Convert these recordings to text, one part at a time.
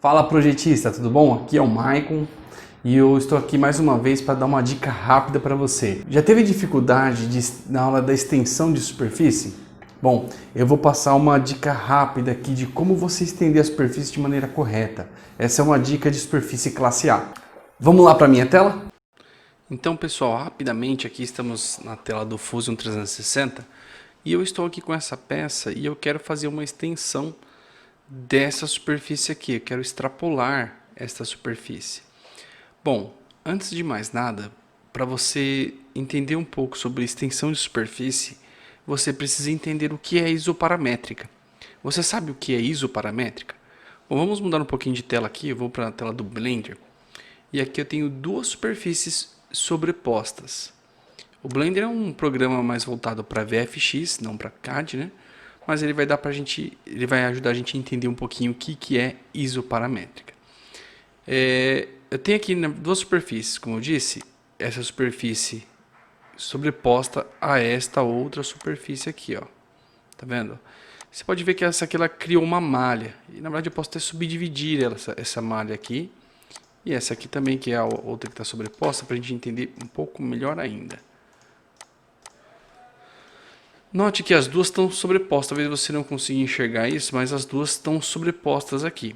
Fala projetista, tudo bom? Aqui é o Maicon e eu estou aqui mais uma vez para dar uma dica rápida para você. Já teve dificuldade na aula da extensão de superfície? Bom, eu vou passar uma dica rápida aqui de como você estender a superfície de maneira correta. Essa é uma dica de superfície classe A. Vamos lá para a minha tela? Então pessoal, rapidamente aqui estamos na tela do Fusion 360 e eu estou aqui com essa peça e eu quero fazer uma extensão dessa superfície aqui, eu quero extrapolar esta superfície. Bom, antes de mais nada, para você entender um pouco sobre extensão de superfície, você precisa entender o que é isoparamétrica. Você sabe o que é isoparamétrica? Bom, vamos mudar um pouquinho de tela aqui, eu vou para a tela do Blender. E aqui eu tenho duas superfícies sobrepostas. O Blender é um programa mais voltado para VFX, não para CAD, né? Mas ele vai ajudar a gente a entender um pouquinho o que é isoparamétrica. Eu tenho aqui duas superfícies, como eu disse, essa superfície sobreposta a esta outra superfície aqui, ó. Tá vendo? Você pode ver que essa aqui ela criou uma malha. E na verdade eu posso até subdividir essa malha aqui. E essa aqui também, que é a outra que está sobreposta, para a gente entender um pouco melhor ainda. Note que as duas estão sobrepostas, talvez você não consiga enxergar isso, mas as duas estão sobrepostas aqui.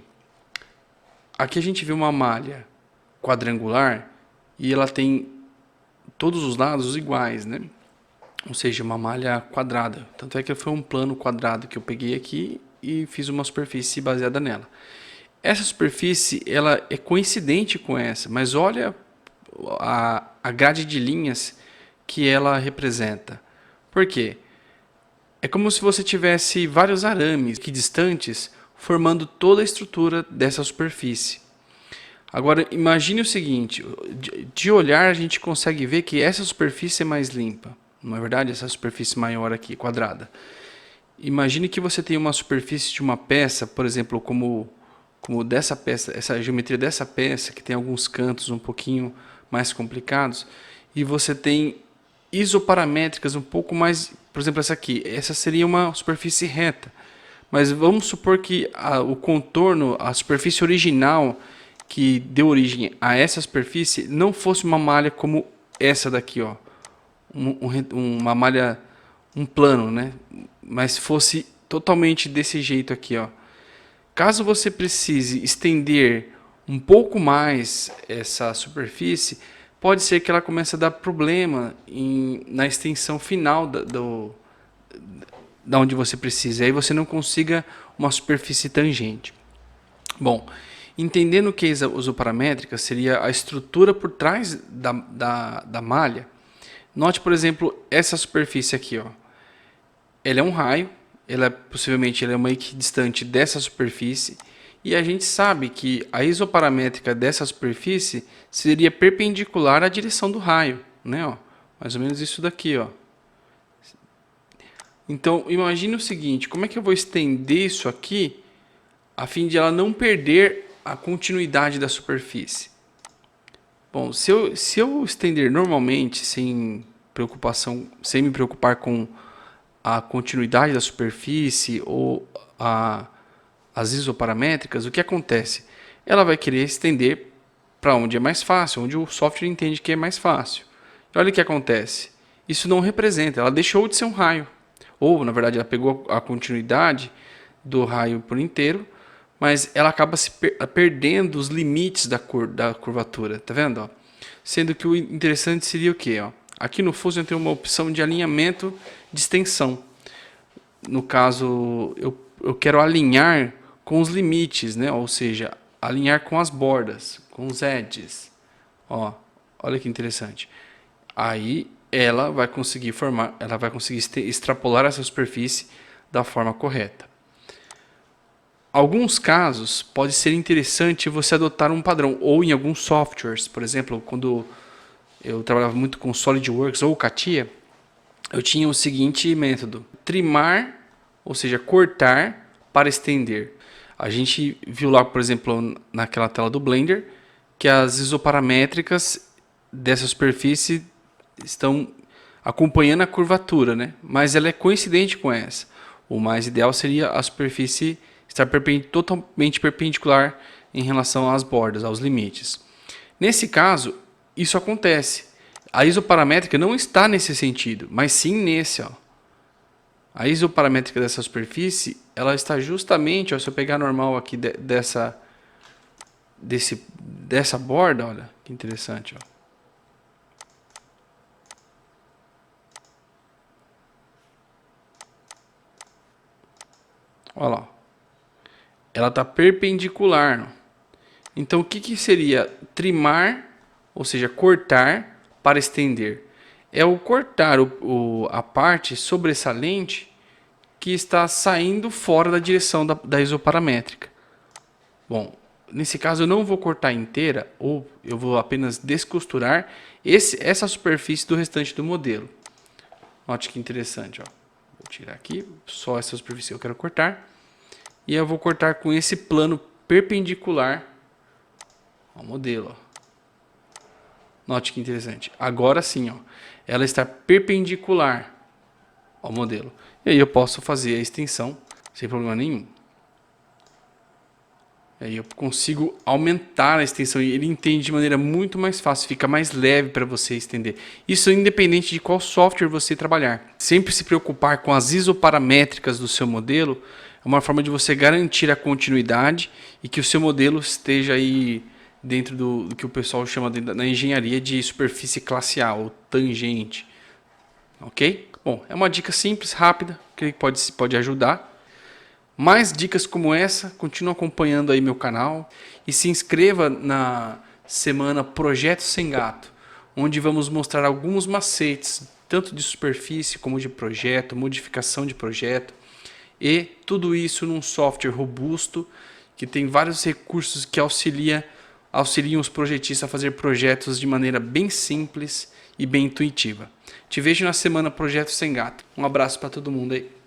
Aqui a gente vê uma malha quadrangular e ela tem todos os lados iguais, né? Ou seja, uma malha quadrada. Tanto é que foi um plano quadrado que eu peguei aqui e fiz uma superfície baseada nela. Essa superfície ela é coincidente com essa, mas olha a grade de linhas que ela representa. Por quê? É como se você tivesse vários arames equidistantes formando toda a estrutura dessa superfície. Agora imagine o seguinte, de olhar a gente consegue ver que essa superfície é mais limpa. Não é verdade? Essa superfície maior aqui, quadrada. Imagine que você tem uma superfície de uma peça, por exemplo, como dessa peça, essa geometria dessa peça, que tem alguns cantos um pouquinho mais complicados, e você tem isoparamétricas um pouco mais, por exemplo, essa aqui, essa seria uma superfície reta, mas vamos supor que o contorno, a superfície original que deu origem a essa superfície não fosse uma malha como essa daqui, ó, uma malha, um plano, né? Mas fosse totalmente desse jeito aqui, ó. Caso você precise estender um pouco mais essa superfície, pode ser que ela comece a dar problema na extensão final da onde você precisa. Aí você não consiga uma superfície tangente. Bom, entendendo o que é isoparamétrica, seria a estrutura por trás da malha. Note, por exemplo, essa superfície aqui, ó. Ela é um raio, possivelmente ela é uma equidistante dessa superfície, e a gente sabe que a isoparamétrica dessa superfície seria perpendicular à direção do raio, né? Ó, mais ou menos isso daqui, ó. Então, imagine o seguinte, como é que eu vou estender isso aqui a fim de ela não perder a continuidade da superfície? Bom, se eu estender normalmente, sem me preocupar com a continuidade da superfície ou as isoparamétricas, o que acontece? Ela vai querer estender para onde é mais fácil, onde o software entende que é mais fácil. E olha o que acontece. Isso não representa, ela deixou de ser um raio. Ou, na verdade, ela pegou a continuidade do raio por inteiro, mas ela acaba perdendo os limites da curvatura. Tá vendo? Ó? Sendo que o interessante seria o quê? Ó? Aqui no Fusion tem uma opção de alinhamento de extensão. No caso, eu quero alinhar com os limites, né? Ou seja, alinhar com as bordas, com os edges. Ó, olha que interessante. Aí ela vai conseguir extrapolar essa superfície da forma correta. Alguns casos pode ser interessante você adotar um padrão, ou em alguns softwares, por exemplo, quando eu trabalhava muito com SolidWorks ou CATIA, eu tinha o seguinte método: trimar, ou seja, cortar para estender. A gente viu lá, por exemplo, naquela tela do Blender, que as isoparamétricas dessa superfície estão acompanhando a curvatura, né? Mas ela é coincidente com essa. O mais ideal seria a superfície estar totalmente perpendicular em relação às bordas, aos limites. Nesse caso, isso acontece. A isoparamétrica não está nesse sentido, mas sim nesse, ó. A isoparamétrica dessa superfície, ela está justamente, ó, se eu pegar normal aqui dessa borda, olha, que interessante, ó. Olha lá. Ela está perpendicular. Então, o que seria trimar, ou seja, cortar para estender? É o cortar a parte sobressalente que está saindo fora da direção da isoparamétrica. Bom, nesse caso eu não vou cortar inteira, ou eu vou apenas descosturar essa superfície do restante do modelo. Note que interessante, ó. Vou tirar aqui, só essa superfície eu quero cortar. E eu vou cortar com esse plano perpendicular ao modelo, ó. Note que interessante. Agora sim, ó, ela está perpendicular ao modelo. E aí eu posso fazer a extensão sem problema nenhum. E aí eu consigo aumentar a extensão e ele entende de maneira muito mais fácil, fica mais leve para você estender. Isso independente de qual software você trabalhar. Sempre se preocupar com as isoparamétricas do seu modelo é uma forma de você garantir a continuidade e que o seu modelo esteja aí dentro do que o pessoal chama na engenharia de superfície classe A, ou tangente. Ok? Bom, é uma dica simples, rápida, que pode ajudar. Mais dicas como essa, continue acompanhando aí meu canal e se inscreva na semana Projeto Sem Gato, onde vamos mostrar alguns macetes, tanto de superfície como de projeto, modificação de projeto, e tudo isso num software robusto que tem vários recursos que auxiliam os projetistas a fazer projetos de maneira bem simples e bem intuitiva. Te vejo na semana Projeto Sem Gato. Um abraço para todo mundo aí.